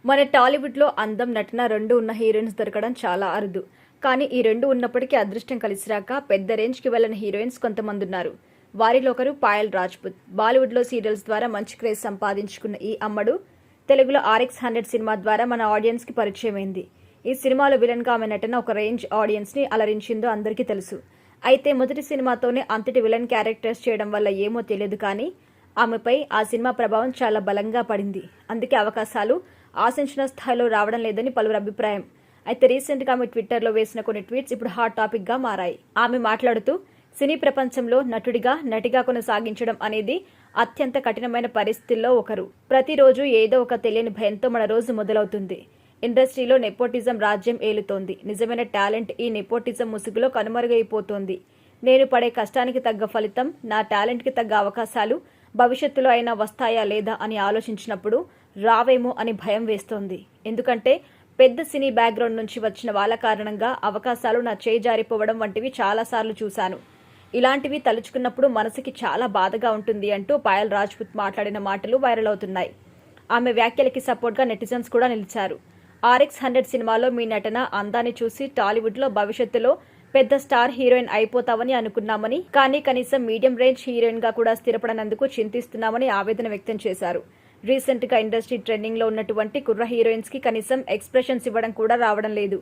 మన టాలీవుడ్లో అందం, నటన రెండు ఉన్న హీరోయిన్స్ దొరకడం చాలా అరుదు. కానీ ఈ రెండు ఉన్నప్పటికీ అదృష్టం కలిసిరాక పెద్ద రేంజ్కి వెళ్లిన హీరోయిన్స్ కొంతమంది ఉన్నారు. వారిలో ఒకరు పాయల్ రాజ్పుత్. బాలీవుడ్లో సీరియల్స్ ద్వారా మంచి క్రేజ్ సంపాదించుకున్న ఈ అమ్మడు తెలుగులో RX100 సినిమా ద్వారా మన ఆడియన్స్కి పరిచయమైంది. ఈ సినిమాలో విలన్గా ఆమె నటన ఒక రేంజ్ ఆడియన్స్ని అలరించిందో అందరికీ తెలుసు. అయితే మొదటి సినిమాతోనే అంతటి విలన్ క్యారెక్టర్స్ చేయడం వల్ల ఏమో తెలియదు, కానీ ఆమెపై ఆ సినిమా ప్రభావం చాలా బలంగా పడింది. అందుకే అవకాశాలు ఆశించిన స్థాయిలో రావడం లేదని పలువురు అభిప్రాయం. అయితే రీసెంట్గా ఆమె ట్విట్టర్లో వేసిన కొన్ని ట్వీట్స్ ఇప్పుడు హాట్ టాపిక్గా మారాయి. ఆమె మాట్లాడుతూ, సినీ ప్రపంచంలో నటిగా కొనసాగించడం అనేది అత్యంత కఠినమైన పరిస్థితుల్లో ఒకరు. ప్రతిరోజు ఏదో ఒక తెలియని భయంతో మన రోజు మొదలవుతుంది. ఇండస్ట్రీలో నెపోటిజం రాజ్యం ఏలుతోంది. నిజమైన టాలెంట్ ఈ నెపోటిజం ముసుగులో కనుమరుగైపోతోంది. నేను పడే కష్టానికి తగ్గ ఫలితం, నా టాలెంట్కి తగ్గ అవకాశాలు భవిష్యత్తులో అయినా వస్తాయా లేదా అని ఆలోచించినప్పుడు రావేమో అని భయం వేస్తోంది. ఎందుకంటే పెద్ద సినీ బ్యాక్గ్రౌండ్ నుంచి వచ్చిన వాళ్ళ కారణంగా అవకాశాలు నా చేయి జారిపోవడం వంటివి చాలాసార్లు చూశాను. ఇలాంటివి తలుచుకున్నప్పుడు మనసుకి చాలా బాధగా ఉంటుంది అంటూ పాయల్ రాజ్పుత్ మాట్లాడిన మాటలు వైరల్ అవుతున్నాయి. ఆమె వ్యాఖ్యలకి సపోర్ట్గా నెటిజన్స్ కూడా నిలిచారు. RX100 సినిమాలో మీ నటన, అందాన్ని చూసి టాలీవుడ్లో భవిష్యత్తులో పెద్ద స్టార్ హీరోయిన్ అయిపోతామని అనుకున్నామని, కానీ కనీసం మీడియం రేంజ్ హీరోయిన్గా కూడా స్థిరపడనందుకు చింతిస్తున్నామని ఆవేదన వ్యక్తం చేశారు. రీసెంట్గా ఇండస్ట్రీ ట్రెండింగ్లో ఉన్నటువంటి కుర్ర హీరోయిన్స్కి కనీసం ఎక్స్ప్రెషన్స్ ఇవ్వడం కూడా రావడం లేదు.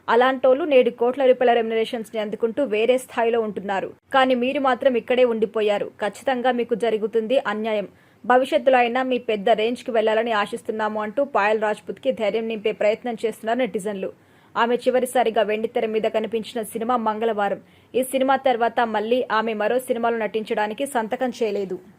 అలాంటోళ్ళు నేడు కోట్ల రూపాయల రెమ్యునరేషన్స్ని అందుకుంటూ వేరే స్థాయిలో ఉంటున్నారు. కానీ మీరు మాత్రం ఇక్కడే ఉండిపోయారు. ఖచ్చితంగా మీకు జరుగుతుంది అన్యాయం. భవిష్యత్తులో అయినా మీ పెద్ద రేంజ్కి వెళ్లాలని ఆశిస్తున్నాము అంటూ పాయల్ రాజ్పుత్కి ధైర్యం నింపే ప్రయత్నం చేస్తున్నారు నెటిజన్లు. ఆమె చివరిసారిగా వెండితెర మీద కనిపించిన సినిమా మంగళవారం. ఈ సినిమా తర్వాత మళ్లీ ఆమె మరో సినిమాలో నటించడానికి సంతకం చేయలేదు.